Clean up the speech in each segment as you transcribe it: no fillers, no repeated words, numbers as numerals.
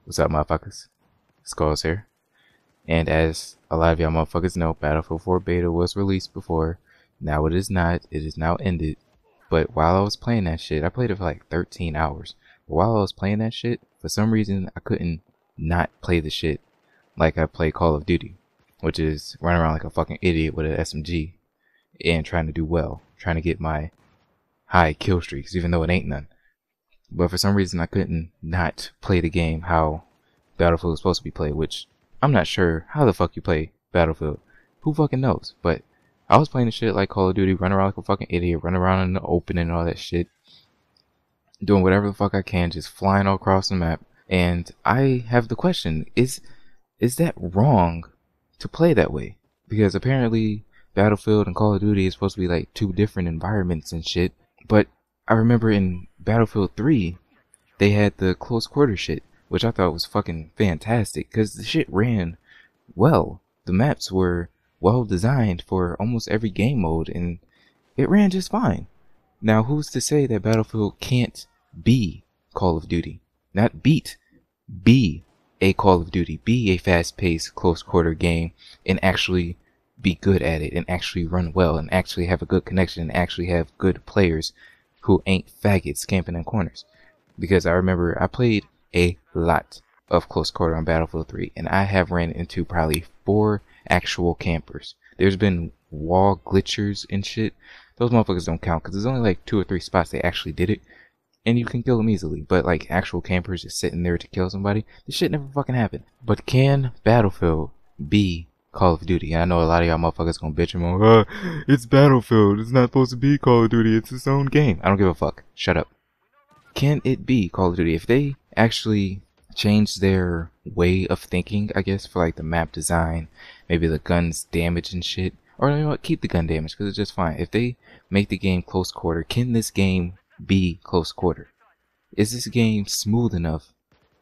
What's up, motherfuckers? Skulls here. And as a lot of y'all motherfuckers know, Battlefield 4 beta was released before. Now it is not. It is now ended. But while I was playing that shit, I played it for like 13 hours. But while I was playing that shit, for some reason, I couldn't not play the shit like I play Call of Duty, which is running around like a fucking idiot with an SMG and trying to do well, trying to get my high kill streaks, even though it ain't none. But for some reason, I couldn't not play the game how Battlefield was supposed to be played, which I'm not sure how the fuck you play Battlefield. Who fucking knows? But I was playing the shit like Call of Duty, running around like a fucking idiot, running around in the open and all that shit, doing whatever the fuck I can, just flying all across the map. And I have the question, is that wrong to play that way? Because apparently Battlefield and Call of Duty is supposed to be like two different environments and shit. But I remember in Battlefield 3, they had the close quarter shit, which I thought was fucking fantastic because the shit ran well. The maps were well designed for almost every game mode and it ran just fine. Now, who's to say that Battlefield can't be Call of Duty? Not beat, be a Call of Duty, be a fast-paced, close-quarter game, and actually be good at it, and actually run well, and actually have a good connection, and actually have good players who ain't faggots camping in corners. Because I remember I played a lot of close quarter on Battlefield 3, and I have ran into probably 4 actual campers. There's been wall glitchers and shit. Those motherfuckers don't count because there's only like 2 or 3 spots they actually did it, and you can kill them easily. But like actual campers just sitting there to kill somebody, this shit never fucking happened. But can Battlefield be Call of Duty? And I know a lot of y'all motherfuckers gonna bitch and moan, it's Battlefield, it's not supposed to be Call of Duty, it's its own game. I don't give a fuck. Shut up. Can it be Call of Duty? If they actually change their way of thinking, I guess, for like the map design, maybe the gun's damage and shit, or you know what, keep the gun damage because it's just fine. If they make the game close quarter, can this game be close quarter? Is this game smooth enough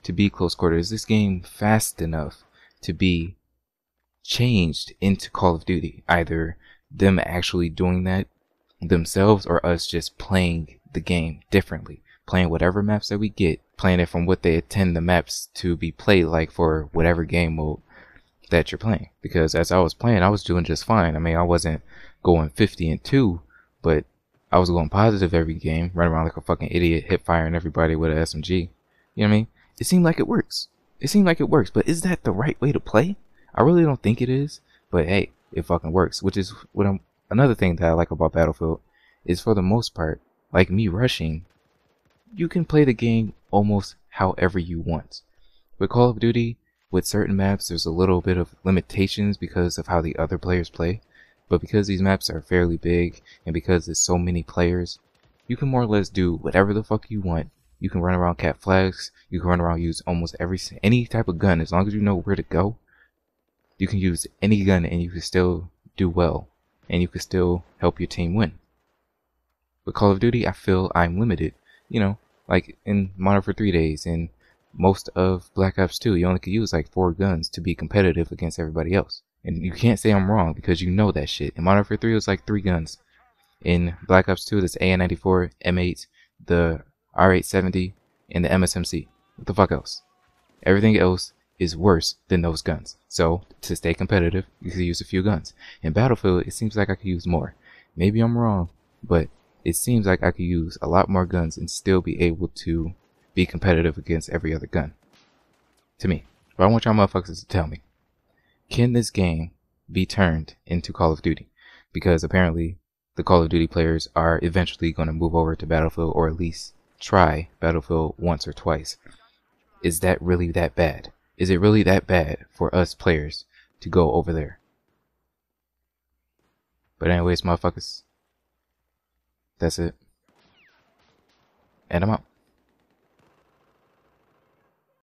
to be close quarter? Is this game fast enough to be changed into Call of Duty? Either them actually doing that themselves or us just playing the game differently, playing whatever maps that we get, playing it from what they intend the maps to be played like for whatever game mode that you're playing. Because as I was playing, I was doing just fine. I mean, I wasn't going 50-2, but I was going positive every game, running around like a fucking idiot, hip firing everybody with an SMG. You know what I mean? It seemed like it works. It seemed like it works, but is that the right way to play? I really don't think it is, but hey, it fucking works. Which is what another thing that I like about Battlefield is, for the most part, like me rushing, you can play the game almost however you want. With Call of Duty, with certain maps, there's a little bit of limitations because of how the other players play. But because these maps are fairly big, and because there's so many players, you can more or less do whatever the fuck you want. You can run around cap flags, you can run around use almost any type of gun, as long as you know where to go. You can use any gun and you can still do well, and you can still help your team win. With Call of Duty, I feel I'm limited. You know, like in Modern Warfare 3 days, and most of Black Ops 2, you only could use like 4 guns to be competitive against everybody else. And you can't say I'm wrong because you know that shit. In Modern Warfare 3, it was like 3 guns. In Black Ops 2, there's AN-94, M8, the R870, and the MSMC. What the fuck else? Everything else is worse than those guns. So, to stay competitive, you can use a few guns. In Battlefield, it seems like I could use more. Maybe I'm wrong, but it seems like I could use a lot more guns and still be able to be competitive against every other gun. To me. But I want y'all motherfuckers to tell me, can this game be turned into Call of Duty? Because apparently the Call of Duty players are eventually going to move over to Battlefield, or at least try Battlefield once or twice. Is that really that bad? Is it really that bad for us players to go over there? But anyways, motherfuckers, that's it. And I'm out.